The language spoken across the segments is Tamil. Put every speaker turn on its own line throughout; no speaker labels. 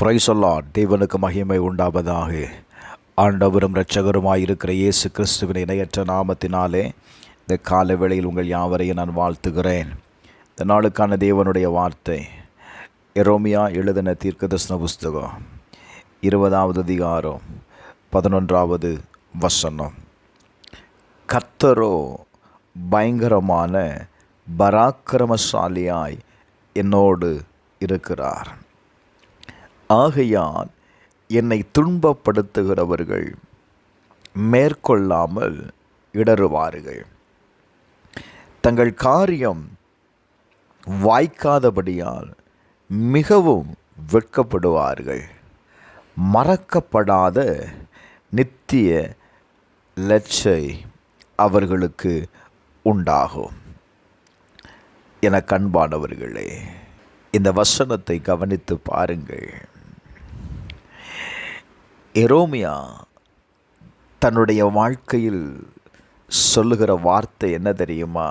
Praise the Lord. தேவனுக்கு மகிமை உண்டாவதாக. ஆண்டவரும் இரட்சகருமாயிருக்கிற இயேசு கிறிஸ்துவின் இணையற்ற நாமத்தினாலே இந்த கால வேளையில் உங்கள் யாவரையும் நான் வாழ்த்துகிறேன். இந்த நாளுக்கான தேவனுடைய வார்த்தை எரோமியா எழுதின தீர்க்கதரிசன புஸ்தகம் 20வது அதிகாரம் 11வது வசனம். கர்த்தரோ பயங்கரமான பராக்கிரமசாலியாய் என்னோடு இருக்கிறார். ஆகையால் என்னை துன்பப்படுத்துகிறவர்கள் மேற்கொள்ளாமல் இடறுவார்கள். தங்கள் காரியம் வாய்க்காதபடியால் மிகவும் வெட்கப்படுவார்கள். மறக்கப்படாத நித்திய லட்சை அவர்களுக்கு உண்டாகும். என கண்பானவர்களே, இந்த வசனத்தை கவனித்து பாருங்கள். எரோமியா தன்னுடைய வாழ்க்கையில் சொல்லுகிற வார்த்தை என்ன தெரியுமா?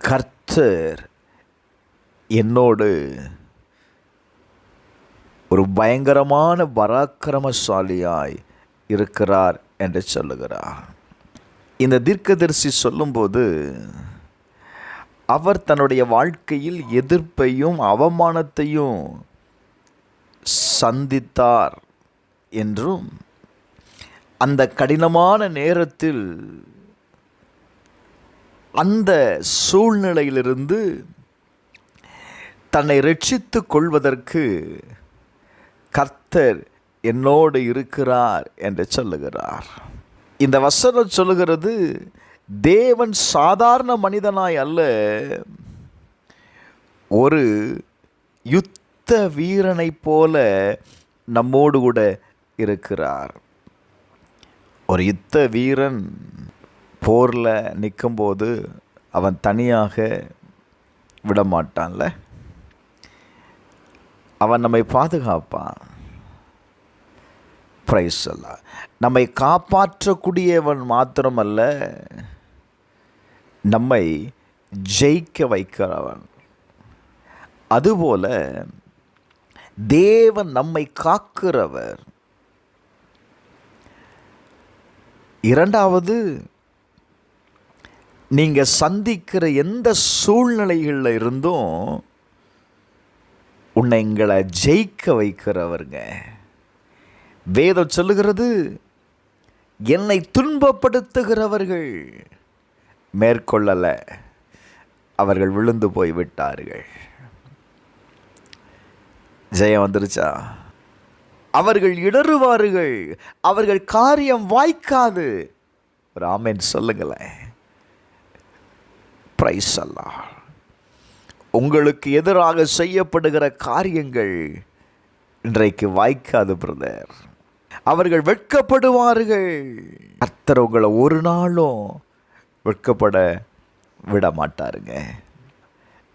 கர்த்தர் என்னோடு ஒரு பயங்கரமான பராக்கிரமசாலியாய் இருக்கிறார் என்று சொல்லுகிறார். இந்த தீர்க்கதரிசி சொல்லும்போது அவர் தன்னுடைய வாழ்க்கையில் எதிர்ப்பையும் அவமானத்தையும் சந்தித்தார் என்றும், அந்த கடினமான நேரத்தில் அந்த சூழ்நிலையிலிருந்து தன்னை ரட்சித்துக் கொள்வதற்கு கர்த்தர் என்னோடு இருக்கிறார் என்று சொல்லுகிறார். இந்த வசனம் சொல்லுகிறது, தேவன் சாதாரண மனிதனாய் அல்ல, ஒரு யுத்த வீரனை போல நம்மோடு கூட இருக்கிறார். ஒரு யுத்த வீரன் போரில் நிற்கும்போது அவன் தனியாக விடமாட்டான்ல, அவன் நம்மை பாதுகாப்பான். பிரைஸ் எல்லாம் நம்மை காப்பாற்றக்கூடியவன் மாத்திரமல்ல, நம்மை ஜெயிக்க வைக்கிறவன். அதுபோல தேவன் நம்மை காக்கிறவர். இரண்டாவது, நீங்கள் சந்திக்கிற எந்த சூழ்நிலைகளில் இருந்தும் உங்களை ஜெயிக்க வைக்கிறவருங்க. வேதம் சொல்லுகிறது, என்னை துன்பப்படுத்துகிறவர்கள் மேற்கொள்ளலை, அவர்கள் விழுந்து போய் விட்டார்கள். ஜெயம் வந்துருச்சா? அவர்கள் இடறுவார்கள், அவர்கள் காரியம் வாய்க்காது. ஒரு ஆமென் சொல்லுங்களேன். பிரைஸ் அல்லாஹ். உங்களுக்கு எதிராக செய்யப்படுகிற காரியங்கள் இன்றைக்கு வாய்க்காது பிரதர். அவர்கள் வெட்கப்படுவார்கள். கர்த்தர் உங்களை ஒரு நாளும் வெட்கப்பட விட மாட்டாருங்க.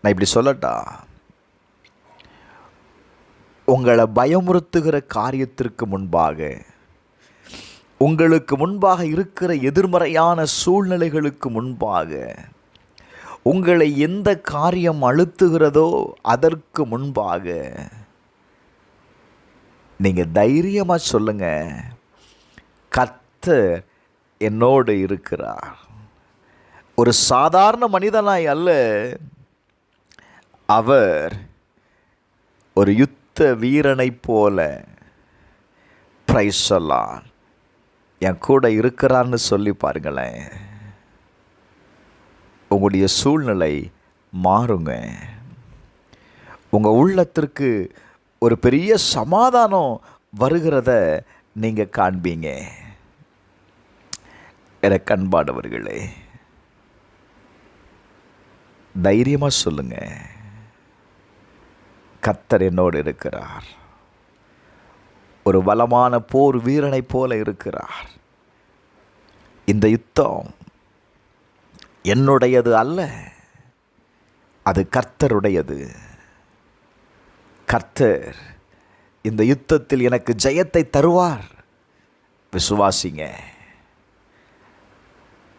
நான் இப்படி சொல்லட்டா, உங்களை பயமுறுத்துகிற காரியத்திற்கு முன்பாக, உங்களுக்கு முன்பாக இருக்கிற எதிர்மறையான சூழ்நிலைகளுக்கு முன்பாக, உங்களை எந்த காரியம் அழுத்துகிறதோ அதற்கு முன்பாக நீங்கள் தைரியமாக சொல்லுங்க, கர்த்தர் என்னோடு இருக்கிறார். ஒரு சாதாரண மனிதனாய் அல்ல, அவர் ஒரு யுத்த வீரனை போல பிரைஸ் சொல்லலாம் என் கூட இருக்கிறான்னு சொல்லி பாருங்களேன். உங்களுடைய சூழ்நிலை மாறுங்க. உங்கள் உள்ளத்திற்கு ஒரு பெரிய சமாதானம் வருகிறத நீங்கள் காண்பீங்க. எனக்கு அன்பானவர்களே, தைரியமாக சொல்லுங்க, கர்த்தர் என்னோடு இருக்கிறார். ஒரு பலமான போர் வீரனை போல இருக்கிறார். இந்த யுத்தம் என்னுடையது அல்ல, அது கர்த்தருடையது. கர்த்தர் இந்த யுத்தத்தில் எனக்கு ஜெயத்தை தருவார். விசுவாசிங்க.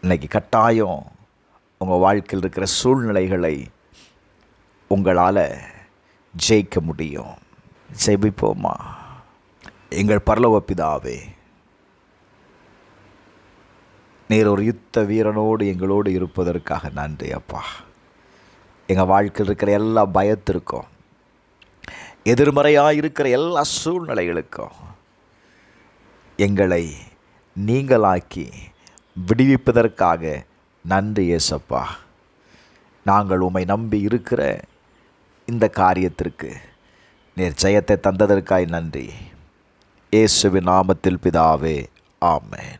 இன்னைக்கு கட்டாயம் உங்கள் வாழ்க்கையில் இருக்கிற சூழ்நிலைகளை உங்களால் ஜெயிக்க முடியும். ஜெபிப்போமா. எங்கள் பரலோக பிதாவே, நீர் ஒரு யுத்த வீரனோடு எங்களோடு இருப்பதற்காக நன்றி அப்பா. எங்கள் வாழ்க்கையில் இருக்கிற எல்லா பயத்திற்கும், எதிர்மறையாக இருக்கிற எல்லா சூழ்நிலைகளுக்கும் எங்களை நீங்களாக்கி விடுவிப்பதற்காக நன்றி ஏசப்பா. நாங்கள் உம்மை நம்பி இருக்கிற இந்த காரியத்திற்கு நீர் ஜெயத்தை தந்ததற்காய் நன்றி. இயேசுவின் நாமத்தில் பிதாவே, ஆமென்.